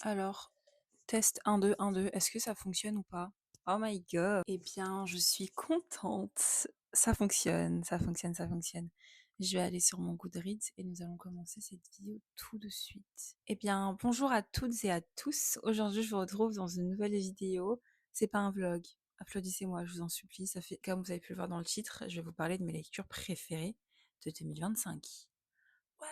Alors, test 1, 2, 1, 2, est-ce que ça fonctionne ou pas? Oh my god! Eh bien, je suis contente. Ça fonctionne, ça fonctionne, ça fonctionne. Je vais aller sur mon Goodreads et nous allons commencer cette vidéo tout de suite. Eh bien, bonjour à toutes et à tous. Aujourd'hui, je vous retrouve dans une nouvelle vidéo. C'est pas un vlog. Applaudissez-moi, je vous en supplie. Ça fait, comme vous avez pu le voir dans le titre, je vais vous parler de mes lectures préférées de 2025. Ouais!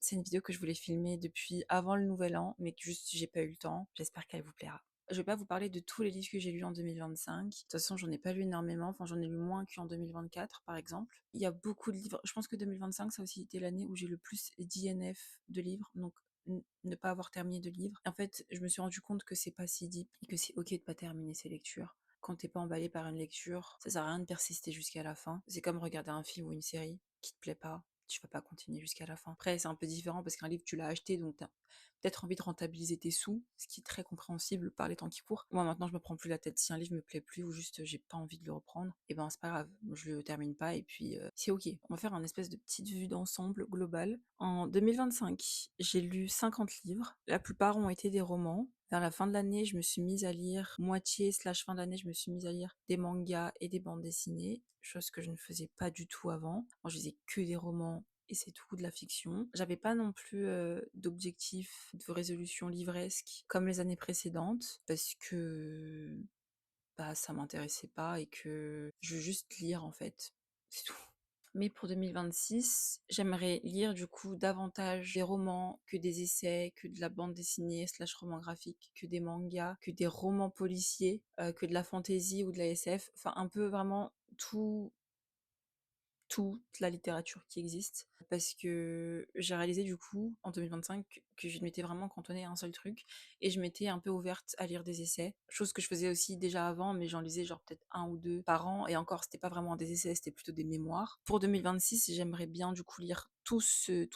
C'est une vidéo que je voulais filmer depuis avant le nouvel an, mais que juste j'ai pas eu le temps. J'espère qu'elle vous plaira. Je vais pas vous parler de tous les livres que j'ai lus en 2025. De toute façon, j'en ai pas lu énormément. Enfin, j'en ai lu moins qu'en 2024, par exemple. Il y a beaucoup de livres. Je pense que 2025, ça a aussi été l'année où j'ai le plus d'INF de livres. Donc, ne pas avoir terminé de livres. En fait, je me suis rendu compte que c'est pas si deep et que c'est ok de pas terminer ses lectures. Quand t'es pas emballé par une lecture, ça sert à rien de persister jusqu'à la fin. C'est comme regarder un film ou une série qui te plaît pas, tu vas pas continuer jusqu'à la fin. Après, c'est un peu différent parce qu'un livre, tu l'as acheté, donc t'as peut-être envie de rentabiliser tes sous, ce qui est très compréhensible par les temps qui courent. Moi, maintenant, je me prends plus la tête. Si un livre me plaît plus ou juste j'ai pas envie de le reprendre, et ben c'est pas grave, je le termine pas et puis c'est ok. On va faire un espèce de petite vue d'ensemble globale. En 2025, j'ai lu 50 livres. La plupart ont été des romans. Vers la fin de l'année, je me suis mise à lire, moitié slash fin d'année, je me suis mise à lire des mangas et des bandes dessinées, chose que je ne faisais pas du tout avant. Moi, je lisais que des romans et c'est tout, de la fiction. J'avais pas non plus d'objectif de résolution livresque comme les années précédentes, parce que bah ça m'intéressait pas et que je veux juste lire en fait. C'est tout. Mais pour 2026, j'aimerais lire du coup davantage des romans que des essais, que de la bande dessinée slash roman graphique, que des mangas, que des romans policiers, que de la fantasy ou de la SF. Enfin, un peu vraiment toute la littérature qui existe, parce que j'ai réalisé du coup en 2025 que je m'étais vraiment cantonnée à un seul truc et je m'étais un peu ouverte à lire des essais, chose que je faisais aussi déjà avant, mais j'en lisais genre peut-être un ou deux par an, et encore c'était pas vraiment des essais, c'était plutôt des mémoires. Pour 2026, j'aimerais bien du coup lire tous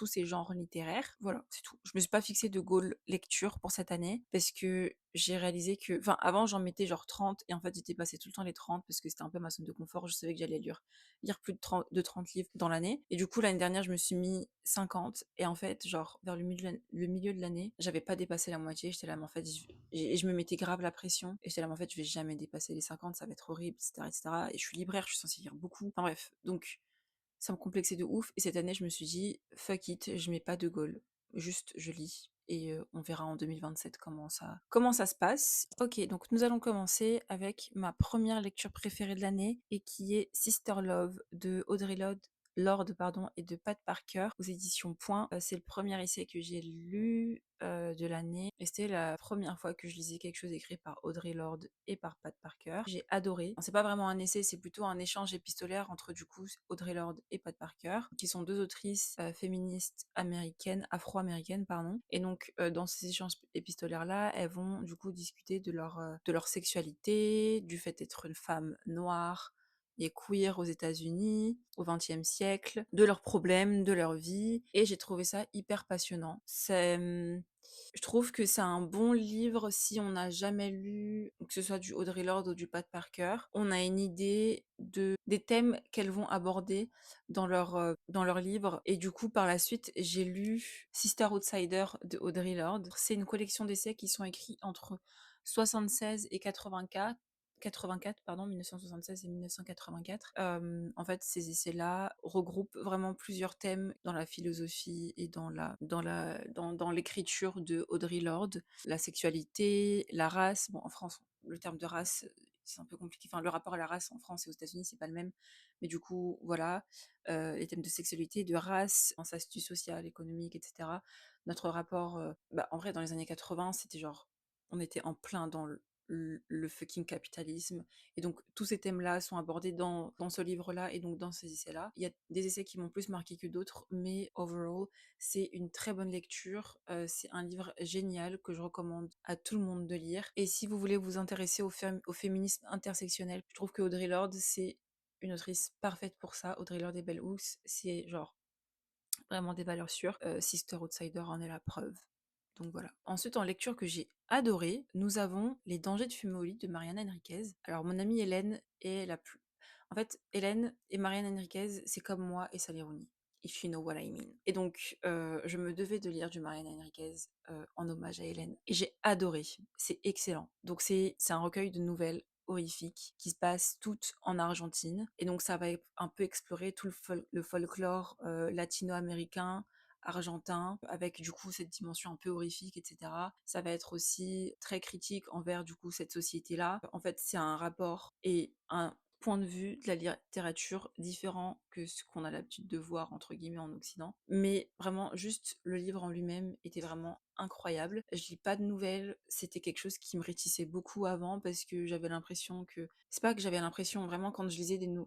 ces genres littéraires. Voilà, c'est tout. Je me suis pas fixé de goal lecture pour cette année parce que j'ai réalisé que, enfin, avant j'en mettais genre 30 et en fait j'étais passé tout le temps les 30 parce que c'était un peu ma zone de confort. Je savais que j'allais lire plus de 30 livres dans l'année. Et du coup, l'année dernière, je me suis mis 50. Et en fait, genre, vers le milieu de l'année, j'avais pas dépassé la moitié. J'étais là, mais en fait, je me mettais grave la pression. Et j'étais là, mais en fait, je vais jamais dépasser les 50, ça va être horrible, etc., etc. Et je suis libraire, je suis censée lire beaucoup. Enfin bref. Donc, ça me complexait de ouf. Et cette année, je me suis dit, fuck it, je mets pas de goal. Juste, je lis. Et on verra en 2027 comment ça se passe. Ok, donc nous allons commencer avec ma première lecture préférée de l'année et qui est Sister Love de Audre Lorde pardon, et de Pat Parker aux éditions Point. C'est le premier essai que j'ai lu de l'année et c'était la première fois que je lisais quelque chose écrit par Audre Lorde et par Pat Parker. J'ai adoré. C'est pas vraiment un essai, c'est plutôt un échange épistolaire entre du coup Audre Lorde et Pat Parker, qui sont deux autrices féministes américaines, afro-américaines pardon. Et donc dans ces échanges épistolaires là, elles vont du coup discuter de leur sexualité, du fait d'être une femme noire et queer aux États-Unis au XXe siècle, de leurs problèmes, de leur vie, et j'ai trouvé ça hyper passionnant. Je trouve que c'est un bon livre si on n'a jamais lu, que ce soit du Audre Lorde ou du Pat Parker. On a une idée des thèmes qu'elles vont aborder dans leur livre. Et du coup, par la suite, j'ai lu Sister Outsider de Audre Lorde. C'est une collection d'essais qui sont écrits entre 76 et 84, pardon, 1976 et 1984. En fait, ces essais-là regroupent vraiment plusieurs thèmes dans la philosophie et dans l'écriture de Audre Lorde. La sexualité, la race. Bon, en France, le terme de race, c'est un peu compliqué. Enfin, le rapport à la race en France et aux États-Unis, c'est pas le même. Mais du coup, voilà, les thèmes de sexualité, de race, en statut social, économique, etc. Notre rapport, en vrai, dans les années 80, c'était genre, on était en plein dans le fucking capitalisme. Et donc, tous ces thèmes-là sont abordés dans ce livre-là et donc dans ces essais-là. Il y a des essais qui m'ont plus marqué que d'autres, mais overall, c'est une très bonne lecture. C'est un livre génial que je recommande à tout le monde de lire. Et si vous voulez vous intéresser au féminisme intersectionnel, je trouve que Audre Lorde, c'est une autrice parfaite pour ça. Audre Lorde et Bell Hooks, c'est genre vraiment des valeurs sûres. Sister Outsider en est la preuve. Donc voilà. Ensuite, en lecture que j'ai adorée, nous avons Les dangers de fumer au lit de Mariana Enriquez. Alors, mon amie Hélène est la plus... En fait, Hélène et Mariana Enriquez, c'est comme moi et Sally Rooney. If You Know What I Mean. Et donc, je me devais de lire du Mariana Enriquez en hommage à Hélène. Et j'ai adoré. C'est excellent. Donc, c'est un recueil de nouvelles horrifiques qui se passent toutes en Argentine. Et donc, ça va un peu explorer tout le folklore latino-américain, argentin, avec du coup cette dimension un peu horrifique, etc. Ça va être aussi très critique envers du coup cette société-là. En fait, c'est un rapport et un point de vue de la littérature différent que ce qu'on a l'habitude de voir entre guillemets en Occident. Mais vraiment, juste le livre en lui-même était vraiment incroyable. Je lis pas de nouvelles, c'était quelque chose qui me rétissait beaucoup avant parce que j'avais l'impression que c'est pas que j'avais l'impression vraiment quand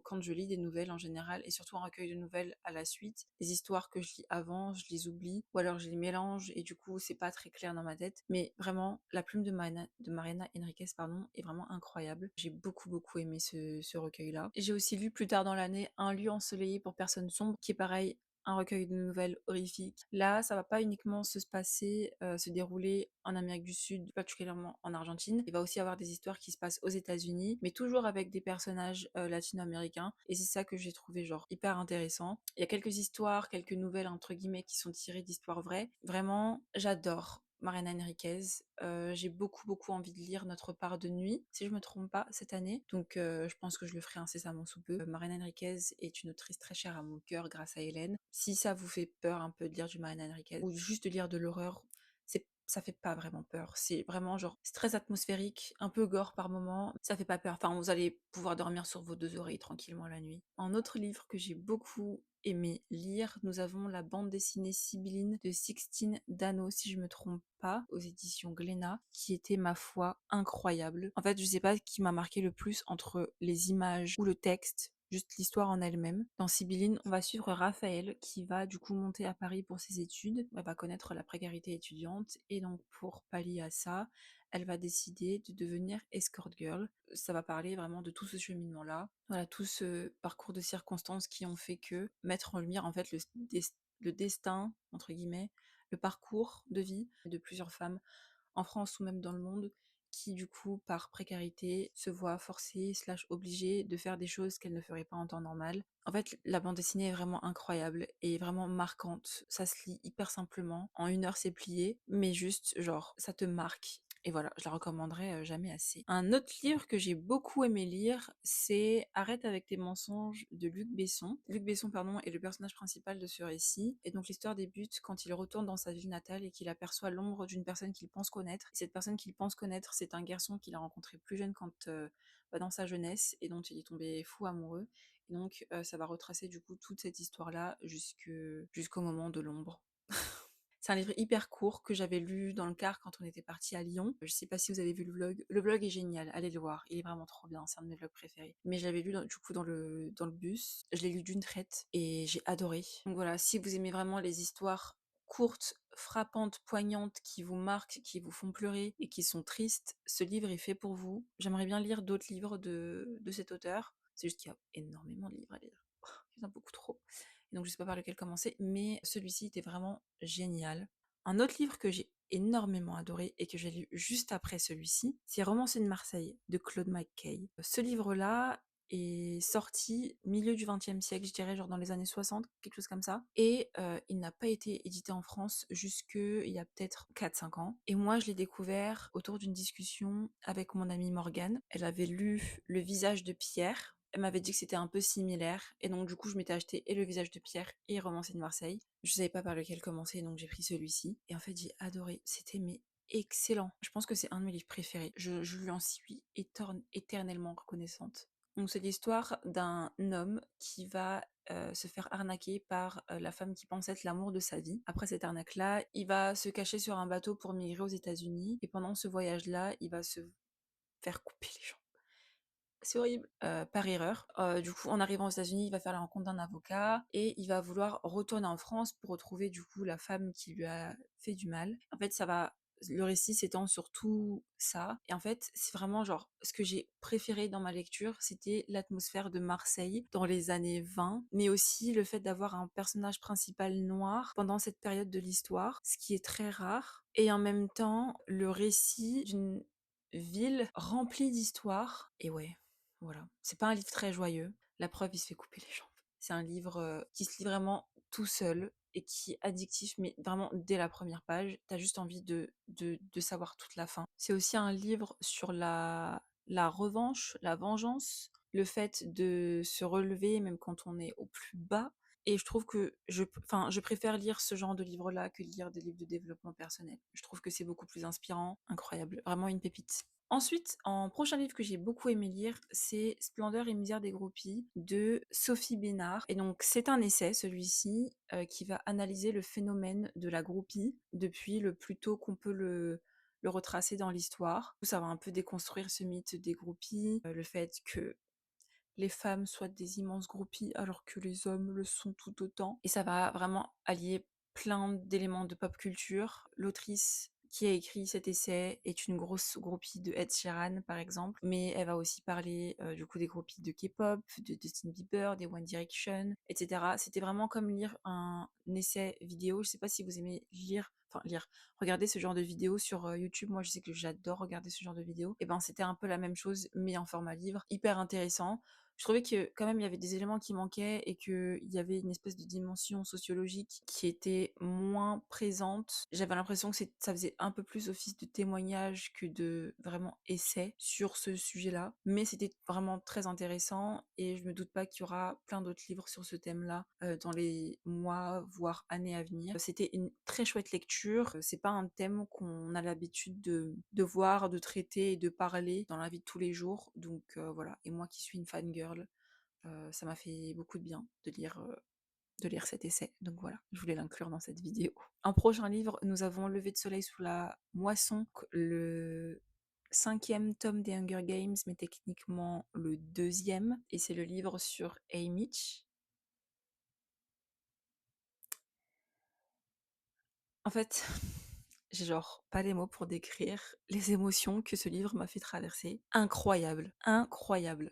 quand je lis des nouvelles en général et surtout un recueil de nouvelles à la suite, les histoires que je lis avant, je les oublie ou alors je les mélange et du coup c'est pas très clair dans ma tête. Mais vraiment, la plume de Mariana Enriquez pardon, est vraiment incroyable. J'ai beaucoup aimé ce recueil-là. J'ai aussi lu plus tard dans l'année Un lieu ensoleillé pour personnes sombres, qui est pareil, un recueil de nouvelles horrifiques. Là, ça va pas uniquement se dérouler en Amérique du Sud, particulièrement en Argentine. Il va aussi y avoir des histoires qui se passent aux États-Unis, mais toujours avec des personnages latino-américains. Et c'est ça que j'ai trouvé genre hyper intéressant. Il y a quelques histoires, quelques nouvelles entre guillemets qui sont tirées d'histoires vraies. Vraiment, j'adore. Mariana Enriquez. J'ai beaucoup envie de lire Notre part de nuit, si je me trompe pas, cette année. Donc je pense que je le ferai incessamment sous peu. Mariana Enriquez est une autrice très chère à mon cœur grâce à Hélène. Si ça vous fait peur un peu de lire du Mariana Enriquez ou juste de lire de l'horreur, ça fait pas vraiment peur. C'est vraiment genre, c'est très atmosphérique, un peu gore par moment. Ça fait pas peur. Enfin, vous allez pouvoir dormir sur vos deux oreilles tranquillement la nuit. Un autre livre que j'ai beaucoup aimé lire, nous avons la bande dessinée Sibylline de Sixtine Dano, si je me trompe pas, aux éditions Glénat, qui était, ma foi, incroyable. En fait, je sais pas qui m'a marqué le plus entre les images ou le texte, juste l'histoire en elle-même. Dans Sibylline, on va suivre Raphaël qui va du coup monter à Paris pour ses études. Elle va connaître la précarité étudiante et donc pour pallier à ça, elle va décider de devenir escort girl. Ça va parler vraiment de tout ce cheminement-là. Voilà, tout ce parcours de circonstances qui ont fait que mettre en lumière en fait le destin, entre guillemets, le parcours de vie de plusieurs femmes en France ou même dans le monde qui du coup par précarité se voient forcées slash obligées de faire des choses qu'elles ne feraient pas en temps normal. En fait, la bande dessinée est vraiment incroyable et vraiment marquante. Ça se lit hyper simplement. En 1 heure, c'est plié, mais juste, genre, ça te marque. Et voilà, je la recommanderais jamais assez. Un autre livre que j'ai beaucoup aimé lire, c'est Arrête avec tes mensonges de Luc Besson. Luc Besson, pardon, est le personnage principal de ce récit. Et donc l'histoire débute quand il retourne dans sa ville natale et qu'il aperçoit l'ombre d'une personne qu'il pense connaître. Et cette personne qu'il pense connaître, c'est un garçon qu'il a rencontré plus jeune dans sa jeunesse et dont il est tombé fou amoureux. Et donc ça va retracer du coup toute cette histoire-là jusqu'au moment de l'ombre. C'est un livre hyper court que j'avais lu dans le car quand on était parti à Lyon. Je sais pas si vous avez vu le vlog. Le vlog est génial, allez le voir. Il est vraiment trop bien, c'est un de mes vlogs préférés. Mais je l'avais lu du coup dans le bus. Je l'ai lu d'une traite et j'ai adoré. Donc voilà, si vous aimez vraiment les histoires courtes, frappantes, poignantes, qui vous marquent, qui vous font pleurer et qui sont tristes, ce livre est fait pour vous. J'aimerais bien lire d'autres livres de cet auteur. C'est juste qu'il y a énormément de livres à lire. Il y en a beaucoup trop. Et donc je sais pas par lequel commencer, mais celui-ci était vraiment génial. Un autre livre que j'ai énormément adoré et que j'ai lu juste après celui-ci, c'est Romancé de Marseille de Claude McKay. Ce livre-là est sorti milieu du XXe siècle, je dirais, genre dans les années 60, quelque chose comme ça. Et il n'a pas été édité en France jusque il y a peut-être 4-5 ans. Et moi, je l'ai découvert autour d'une discussion avec mon amie Morgane. Elle avait lu Le visage de Pierre. Elle m'avait dit que c'était un peu similaire. Et donc, du coup, je m'étais acheté et Le visage de Pierre et Romancé de Marseille. Je savais pas par lequel commencer, donc j'ai pris celui-ci. Et en fait, j'ai adoré. C'était excellent. Je pense que c'est un de mes livres préférés. Je lui en suis éternellement reconnaissante. Donc c'est l'histoire d'un homme qui va se faire arnaquer par la femme qui pense être l'amour de sa vie. Après cette arnaque-là, il va se cacher sur un bateau pour migrer aux États-Unis. Et pendant ce voyage-là, il va se faire couper les jambes. C'est horrible. Par erreur. Du coup, en arrivant aux États-Unis, il va faire la rencontre d'un avocat et il va vouloir retourner en France pour retrouver du coup la femme qui lui a fait du mal. En fait, le récit s'étend sur tout ça. Et en fait, c'est vraiment genre, ce que j'ai préféré dans ma lecture, c'était l'atmosphère de Marseille dans les années 20, mais aussi le fait d'avoir un personnage principal noir pendant cette période de l'histoire, ce qui est très rare. Et en même temps, le récit d'une ville remplie d'histoires. Et ouais, voilà. C'est pas un livre très joyeux. La preuve, il se fait couper les jambes. C'est un livre qui se lit vraiment tout seul et qui est addictif, mais vraiment dès la première page, tu as juste envie de savoir toute la fin. C'est aussi un livre sur la revanche, la vengeance, le fait de se relever même quand on est au plus bas. Et je trouve que je préfère lire ce genre de livre-là que lire des livres de développement personnel. Je trouve que c'est beaucoup plus inspirant, incroyable, vraiment une pépite. Ensuite, en prochain livre que j'ai beaucoup aimé lire, c'est Splendeur et misère des groupies de Sophie Bénard. Et donc, c'est un essai, celui-ci, qui va analyser le phénomène de la groupie depuis le plus tôt qu'on peut le retracer dans l'histoire. Ça va un peu déconstruire ce mythe des groupies, le fait que les femmes soient des immenses groupies alors que les hommes le sont tout autant. Et ça va vraiment allier plein d'éléments de pop culture. L'autrice qui a écrit cet essai est une grosse groupie de Ed Sheeran par exemple, mais elle va aussi parler du coup des groupies de K-pop, de Justin Bieber, des One Direction, etc. C'était vraiment comme lire un essai vidéo. Je sais pas si vous aimez regarder ce genre de vidéos sur YouTube. Moi je sais que j'adore regarder ce genre de vidéos. Et ben c'était un peu la même chose mais en format livre, hyper intéressant. Je trouvais que quand même il y avait des éléments qui manquaient et qu'il y avait une espèce de dimension sociologique qui était moins présente. J'avais l'impression que ça faisait un peu plus office de témoignage que de vraiment essai sur ce sujet-là. Mais c'était vraiment très intéressant et je me doute pas qu'il y aura plein d'autres livres sur ce thème-là dans les mois, voire années à venir. C'était une très chouette lecture. C'est pas un thème qu'on a l'habitude de voir, de traiter et de parler dans la vie de tous les jours. Donc voilà. Et moi qui suis une fangirl, ça m'a fait beaucoup de bien de lire cet essai. Donc voilà, je voulais l'inclure dans cette vidéo. En prochain livre, nous avons Lever de soleil sous la moisson, le 5e tome des Hunger Games, mais techniquement le 2e. Et c'est le livre sur Haymitch. En fait, j'ai genre pas les mots pour décrire les émotions que ce livre m'a fait traverser. Incroyable, incroyable.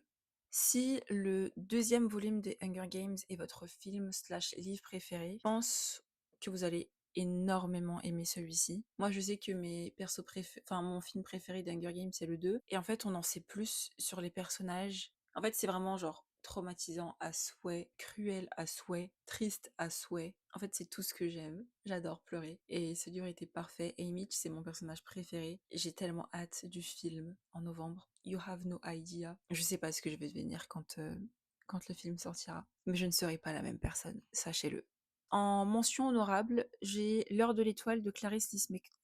Si le 2e volume des Hunger Games est votre film slash livre préféré, je pense que vous allez énormément aimer celui-ci. Moi, je sais que mon film préféré d'Hunger Games, c'est le 2. Et en fait, on en sait plus sur les personnages. En fait, c'est vraiment genre traumatisant à souhait, cruel à souhait, triste à souhait. En fait, c'est tout ce que j'aime. J'adore pleurer. Et ce livre était parfait. Et Mitch, c'est mon personnage préféré. J'ai tellement hâte du film en novembre. You have no idea. Je sais pas ce que je vais devenir quand le film sortira. Mais je ne serai pas la même personne, sachez-le. En mention honorable, j'ai L'heure de l'étoile de Clarice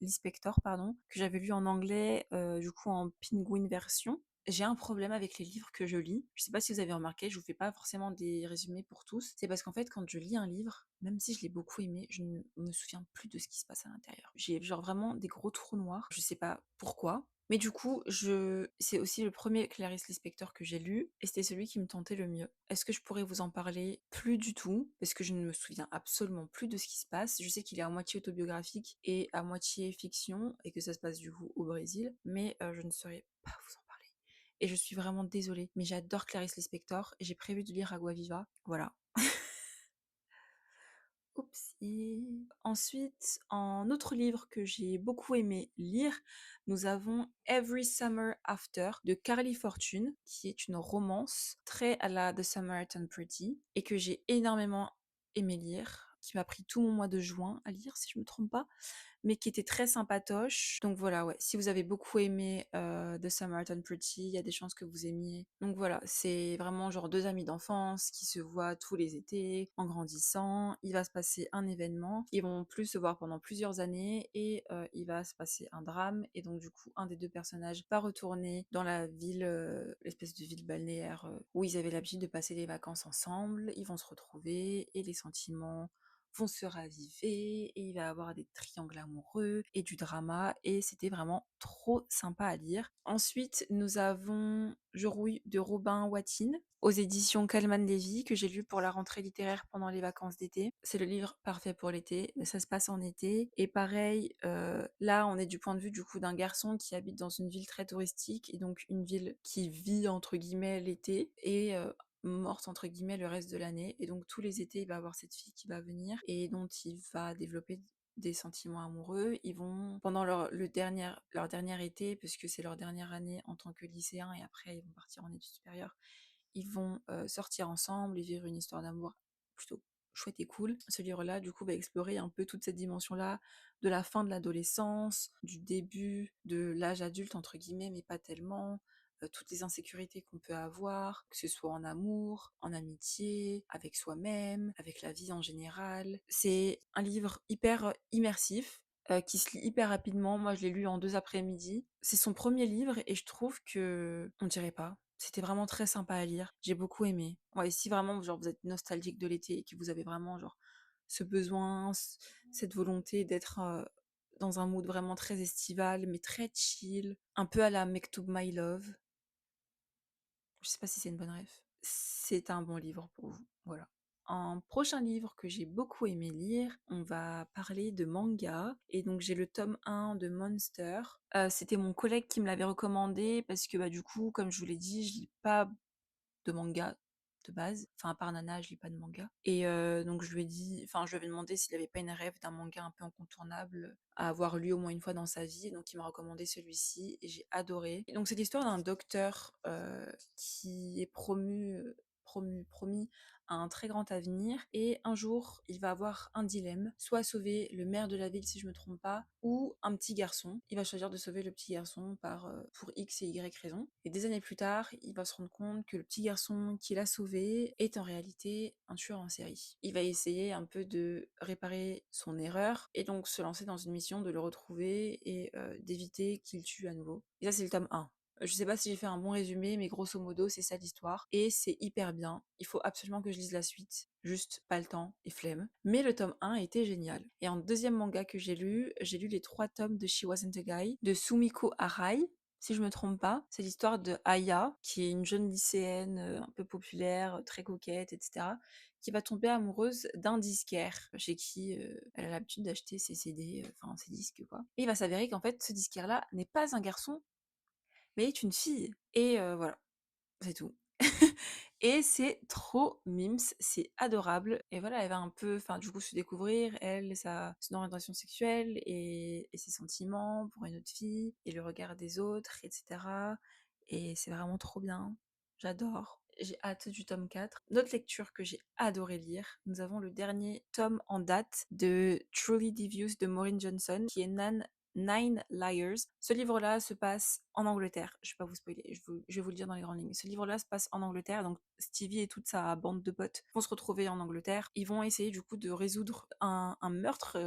Lispector, pardon, que j'avais lu en anglais, du coup en Penguin version. J'ai un problème avec les livres que je lis. Je sais pas si vous avez remarqué, je vous fais pas forcément des résumés pour tous. C'est parce qu'en fait, quand je lis un livre, même si je l'ai beaucoup aimé, je ne me souviens plus de ce qui se passe à l'intérieur. J'ai genre vraiment des gros trous noirs. Je sais pas pourquoi. Mais du coup, c'est aussi le premier Clarice Lispector que j'ai lu, et c'était celui qui me tentait le mieux. Est-ce que je pourrais vous en parler? Plus du tout, parce que je ne me souviens absolument plus de ce qui se passe. Je sais qu'il est à moitié autobiographique et à moitié fiction, et que ça se passe du coup au Brésil, mais je ne saurais pas vous en parler. Et je suis vraiment désolée, mais j'adore Clarice Lispector, et j'ai prévu de lire Agua Viva. Voilà. Oupsie. Ensuite, en autre livre que j'ai beaucoup aimé lire, nous avons Every Summer After de Carly Fortune, qui est une romance très à la The Samaritan Pretty et que j'ai énormément aimé lire, qui m'a pris tout mon mois de juin à lire si je me trompe pas, mais qui était très sympatoche. Donc voilà, ouais, si vous avez beaucoup aimé The Samaritan Pretty, il y a des chances que vous aimiez. Donc voilà, c'est vraiment genre deux amis d'enfance qui se voient tous les étés en grandissant. Il va se passer un événement, ils vont plus se voir pendant plusieurs années et il va se passer un drame. Et donc du coup, un des deux personnages va retourner dans la ville, l'espèce de ville balnéaire où ils avaient l'habitude de passer les vacances ensemble. Ils vont se retrouver et les sentiments vont se raviver et il va y avoir des triangles amoureux et du drama et c'était vraiment trop sympa à lire. Ensuite, nous avons Je rouille de Robin Watine aux éditions Calman Levy que j'ai lu pour la rentrée littéraire pendant les vacances d'été. C'est le livre parfait pour l'été, mais ça se passe en été et pareil, là on est du point de vue du coup d'un garçon qui habite dans une ville très touristique et donc une ville qui vit entre guillemets l'été et morte entre guillemets le reste de l'année et donc tous les étés il va avoir cette fille qui va venir et dont il va développer des sentiments amoureux. Ils vont pendant leur dernier été, puisque c'est leur dernière année en tant que lycéens et après ils vont partir en études supérieures, ils vont sortir ensemble et vivre une histoire d'amour plutôt chouette et cool. Ce livre-là, du coup, va explorer un peu toute cette dimension-là de la fin de l'adolescence, du début de l'âge adulte, entre guillemets, mais pas tellement, toutes les insécurités qu'on peut avoir, que ce soit en amour, en amitié, avec soi-même, avec la vie en général. C'est un livre hyper immersif, qui se lit hyper rapidement. Moi, je l'ai lu en 2 après-midi. C'est son premier livre et je trouve que on dirait pas. C'était vraiment très sympa à lire. J'ai beaucoup aimé. Ouais, si vraiment, genre, vous êtes nostalgique de l'été et que vous avez vraiment, genre, ce besoin, cette volonté d'être dans un mood vraiment très estival, mais très chill, un peu à la Mektoub My Love. Je sais pas si c'est une bonne ref. C'est un bon livre pour vous. Voilà. Un prochain livre que j'ai beaucoup aimé lire, on va parler de manga. Et donc j'ai le tome 1 de Monster. C'était mon collègue qui me l'avait recommandé parce que bah, du coup, comme je vous l'ai dit, je lis pas de manga de base. Enfin, à part Nana, je lis pas de manga. Et donc je lui ai dit, enfin, je lui avais demandé s'il avait pas une rêve d'un manga un peu incontournable à avoir lu au moins une fois dans sa vie. Et donc il m'a recommandé celui-ci et j'ai adoré. Et donc c'est l'histoire d'un docteur qui est promis à un très grand avenir et un jour il va avoir un dilemme, soit sauver le maire de la ville si je me trompe pas, ou un petit garçon. Il va choisir de sauver le petit garçon pour X et Y raison. Et des années plus tard, il va se rendre compte que le petit garçon qu'il a sauvé est en réalité un tueur en série. Il va essayer un peu de réparer son erreur et donc se lancer dans une mission de le retrouver et d'éviter qu'il tue à nouveau. Et ça c'est le tome 1. Je sais pas si j'ai fait un bon résumé, mais grosso modo, c'est ça l'histoire. Et c'est hyper bien. Il faut absolument que je lise la suite. Juste pas le temps et flemme. Mais le tome 1 était génial. Et en deuxième manga que j'ai lu les 3 tomes de She Wasn't a Guy, de Sumiko Arai, si je me trompe pas. C'est l'histoire de Aya, qui est une jeune lycéenne un peu populaire, très coquette, etc., qui va tomber amoureuse d'un disquaire chez qui elle a l'habitude d'acheter ses CD, enfin ses disques quoi. Et il va s'avérer qu'en fait ce disquaire-là n'est pas un garçon, mais est une fille. Et voilà, c'est tout. Et c'est trop mimes, c'est adorable. Et voilà, elle va un peu, enfin, du coup, se découvrir, elle, son orientation sexuelle et ses sentiments pour une autre fille, et le regard des autres, etc. Et c'est vraiment trop bien. J'adore. J'ai hâte du tome 4. Notre lecture que j'ai adoré lire, nous avons le dernier tome en date de Truly Devious de Maureen Johnson, qui est Nine Liars. Ce livre-là se passe en Angleterre. Je vais pas vous spoiler, je vais vous le dire dans les grandes lignes. Ce livre-là se passe en Angleterre, donc Stevie et toute sa bande de potes vont se retrouver en Angleterre. Ils vont essayer du coup de résoudre un meurtre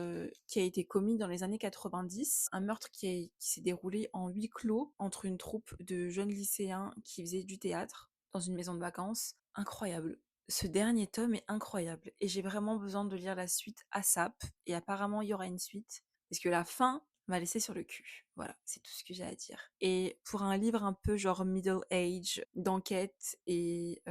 qui a été commis dans les années 90, un meurtre qui s'est déroulé en huis clos entre une troupe de jeunes lycéens qui faisaient du théâtre dans une maison de vacances. Incroyable. Ce dernier tome est incroyable et j'ai vraiment besoin de lire la suite ASAP et apparemment il y aura une suite parce que la fin m'a laissé sur le cul. Voilà, c'est tout ce que j'ai à dire. Et pour un livre un peu genre middle age, d'enquête et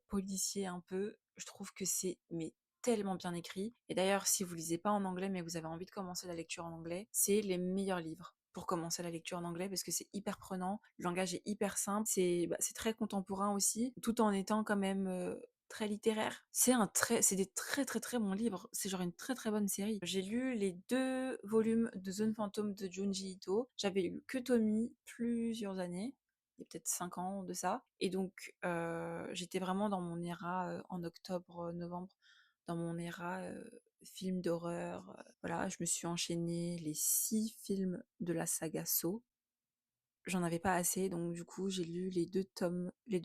policier un peu, je trouve que c'est mais tellement bien écrit. Et d'ailleurs, si vous lisez pas en anglais mais vous avez envie de commencer la lecture en anglais, c'est les meilleurs livres pour commencer la lecture en anglais parce que c'est hyper prenant, le langage est hyper simple, c'est très contemporain aussi, tout en étant quand même très littéraire. C'est des très très très bons livres. C'est genre une très très bonne série. J'ai lu les 2 volumes de Zone Fantôme de Junji Ito. J'avais lu que Tommy plusieurs années. Il y a peut-être 5 ans de ça. Et donc, j'étais vraiment dans mon éra en octobre, novembre, dans mon éra film d'horreur. Voilà, je me suis enchaîné les 6 films de la saga Saw. J'en avais pas assez, donc du coup, j'ai lu les 2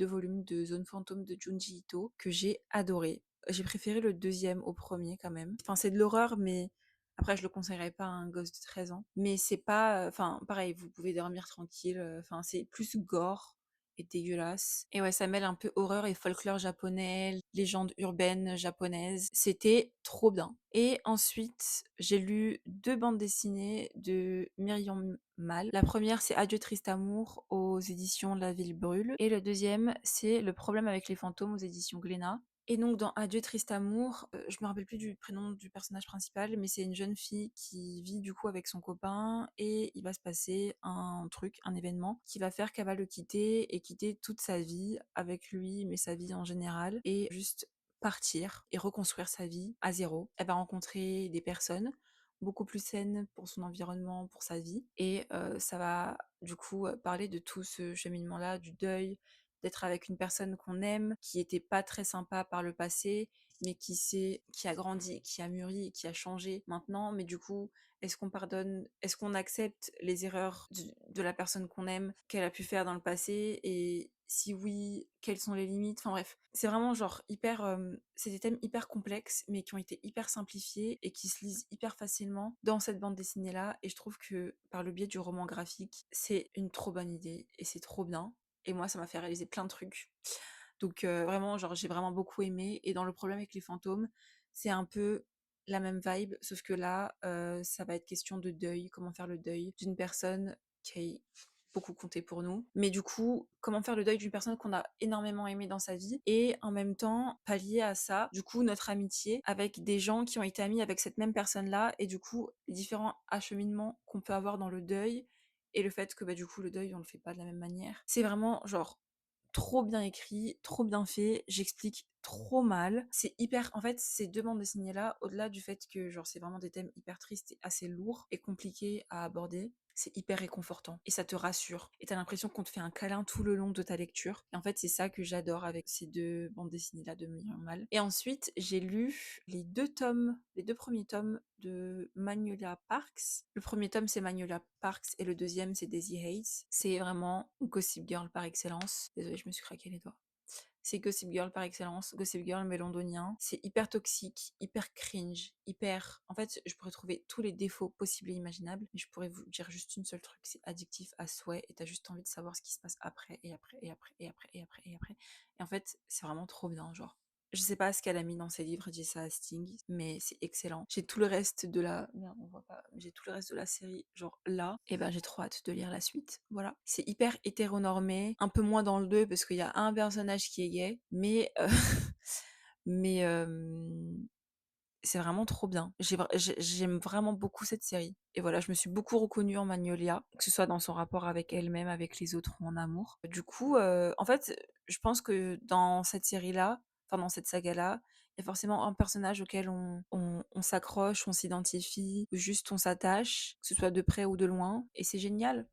volumes de Zone Fantôme de Junji Ito, que j'ai adoré. J'ai préféré le deuxième au premier quand même. Enfin, c'est de l'horreur, mais après, je le conseillerais pas à un gosse de 13 ans. Mais c'est pas, enfin, pareil, vous pouvez dormir tranquille. Enfin, c'est plus gore et dégueulasse. Et ouais, ça mêle un peu horreur et folklore japonais, légende urbaine japonaise. C'était trop bien. Et ensuite, j'ai lu 2 bandes dessinées de Myriam Mal. La première, c'est Adieu triste amour aux éditions La Ville brûle. Et le deuxième, c'est Le problème avec les fantômes aux éditions Glénat. Et donc dans Adieu triste amour, je me rappelle plus du prénom du personnage principal, mais c'est une jeune fille qui vit du coup avec son copain et il va se passer un truc, un événement qui va faire qu'elle va le quitter et quitter toute sa vie avec lui, mais sa vie en général, et juste partir et reconstruire sa vie à zéro. Elle va rencontrer des personnes beaucoup plus saines pour son environnement, pour sa vie, et ça va du coup parler de tout ce cheminement-là, du deuil, d'être avec une personne qu'on aime, qui était pas très sympa par le passé mais qui a grandi, qui a mûri, qui a changé maintenant, mais du coup, est-ce qu'on pardonne, est-ce qu'on accepte les erreurs de la personne qu'on aime, qu'elle a pu faire dans le passé, et si oui, quelles sont les limites, enfin bref. C'est vraiment genre hyper, c'est des thèmes hyper complexes, mais qui ont été hyper simplifiés et qui se lisent hyper facilement dans cette bande dessinée-là, et je trouve que par le biais du roman graphique, c'est une trop bonne idée, et c'est trop bien, et moi ça m'a fait réaliser plein de trucs. Donc vraiment, genre j'ai vraiment beaucoup aimé, et dans Le problème avec les fantômes, c'est un peu la même vibe, sauf que là, ça va être question de deuil, comment faire le deuil d'une personne qui a beaucoup compté pour nous. Mais du coup, comment faire le deuil d'une personne qu'on a énormément aimée dans sa vie, et en même temps, pallier à ça, du coup, notre amitié avec des gens qui ont été amis avec cette même personne-là, et du coup, les différents acheminements qu'on peut avoir dans le deuil, et le fait que bah, du coup, le deuil, on le fait pas de la même manière. C'est vraiment genre trop bien écrit, trop bien fait, j'explique trop mal. C'est hyper, en fait, ces deux bandes dessinées là, au-delà du fait que genre c'est vraiment des thèmes hyper tristes et assez lourds et compliqués à aborder, c'est hyper réconfortant et ça te rassure et t'as l'impression qu'on te fait un câlin tout le long de ta lecture. Et en fait, c'est ça que j'adore avec ces deux bandes dessinées là de Myriam Mal. Et ensuite, j'ai lu les deux premiers tomes de Magnolia Parks. Le premier tome c'est Magnolia Parks et le deuxième c'est Daisy Hayes. C'est vraiment Gossip Girl par excellence. Désolée, je me suis craqué les doigts. C'est Gossip Girl par excellence, Gossip Girl mais londonien. C'est hyper toxique, hyper cringe, hyper... En fait, je pourrais trouver tous les défauts possibles et imaginables, mais je pourrais vous dire juste une seule truc, c'est addictif à souhait, et t'as juste envie de savoir ce qui se passe après, et après, et après, et après, et après, et après. Et en fait, c'est vraiment trop bien, genre. Je sais pas ce qu'elle a mis dans ses livres, Jessa Hastings, mais c'est excellent. J'ai tout le reste de la... Merde, on voit pas. J'ai tout le reste de la série, genre là. Et ben j'ai trop hâte de lire la suite. Voilà. C'est hyper hétéronormé, un peu moins dans le 2 parce qu'il y a un personnage qui est gay, mais... mais c'est vraiment trop bien. J'aime vraiment beaucoup cette série. Et voilà, je me suis beaucoup reconnue en Magnolia, que ce soit dans son rapport avec elle-même, avec les autres ou en amour. Du coup, en fait, je pense que dans cette série-là, enfin dans cette saga-là, il y a forcément un personnage auquel on s'accroche, on s'identifie, ou juste on s'attache, que ce soit de près ou de loin, et c'est génial.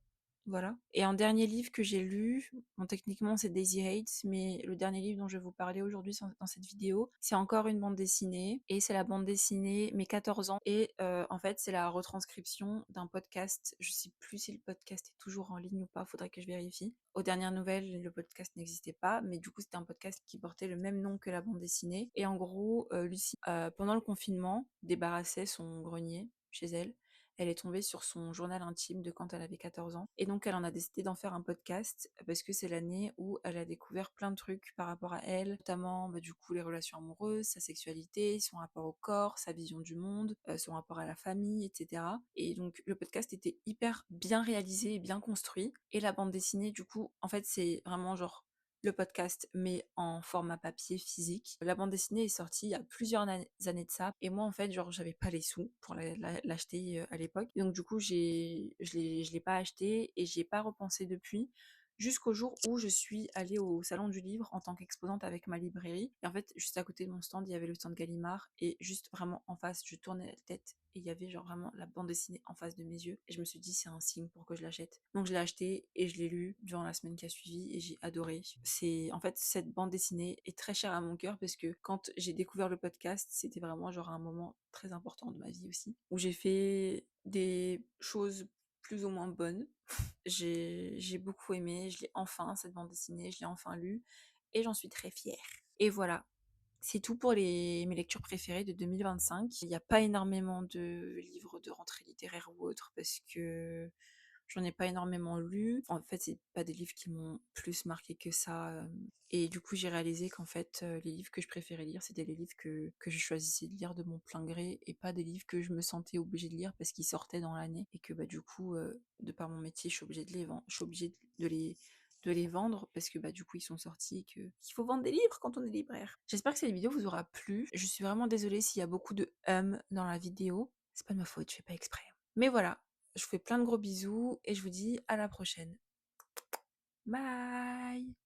Voilà. Et un dernier livre que j'ai lu, bon, techniquement c'est Daisy Hates, mais le dernier livre dont je vais vous parler aujourd'hui dans cette vidéo, c'est encore une bande dessinée, et c'est la bande dessinée Mes 14 ans, et en fait c'est la retranscription d'un podcast, je sais plus si le podcast est toujours en ligne ou pas, faudrait que je vérifie. Aux dernières nouvelles, le podcast n'existait pas, mais du coup c'était un podcast qui portait le même nom que la bande dessinée, et en gros, Lucie, pendant le confinement, débarrassait son grenier chez elle. Elle est tombée sur son journal intime de quand elle avait 14 ans. Et donc, elle en a décidé d'en faire un podcast parce que c'est l'année où elle a découvert plein de trucs par rapport à elle, notamment bah, du coup les relations amoureuses, sa sexualité, son rapport au corps, sa vision du monde, son rapport à la famille, etc. Et donc, le podcast était hyper bien réalisé et bien construit. Et la bande dessinée, du coup, en fait, c'est vraiment genre le podcast, mais en format papier physique. La bande dessinée est sortie il y a plusieurs années de ça, et moi en fait genre j'avais pas les sous pour l'acheter à l'époque, donc du coup je l'ai pas acheté et j'y ai pas repensé depuis, jusqu'au jour où je suis allée au salon du livre en tant qu'exposante avec ma librairie, et en fait juste à côté de mon stand il y avait le stand Gallimard, et juste vraiment en face je tournais la tête et il y avait genre vraiment la bande dessinée en face de mes yeux, et je me suis dit c'est un signe pour que je l'achète. Donc je l'ai acheté et je l'ai lu durant la semaine qui a suivi et j'ai adoré. C'est en fait cette bande dessinée est très chère à mon cœur parce que quand j'ai découvert le podcast, c'était vraiment genre un moment très important de ma vie aussi, où j'ai fait des choses plus ou moins bonnes. J'ai beaucoup aimé, je l'ai enfin cette bande dessinée, je l'ai enfin lue et j'en suis très fière. Et voilà, c'est tout pour mes lectures préférées de 2025. Il n'y a pas énormément de livres de rentrée littéraire ou autre parce que j'en ai pas énormément lu. En fait, c'est pas des livres qui m'ont plus marqué que ça. Et du coup, j'ai réalisé qu'en fait, les livres que je préférais lire, c'était les livres que je choisissais de lire de mon plein gré et pas des livres que je me sentais obligée de lire parce qu'ils sortaient dans l'année et que bah du coup, de par mon métier, je suis obligée de les vendre, je suis obligée de les vendre parce que bah du coup ils sont sortis et qu'il faut vendre des livres quand on est libraire. J'espère que cette vidéo vous aura plu. Je suis vraiment désolée s'il y a beaucoup de dans la vidéo. C'est pas de ma faute, je fais pas exprès. Mais voilà, je vous fais plein de gros bisous et je vous dis à la prochaine. Bye!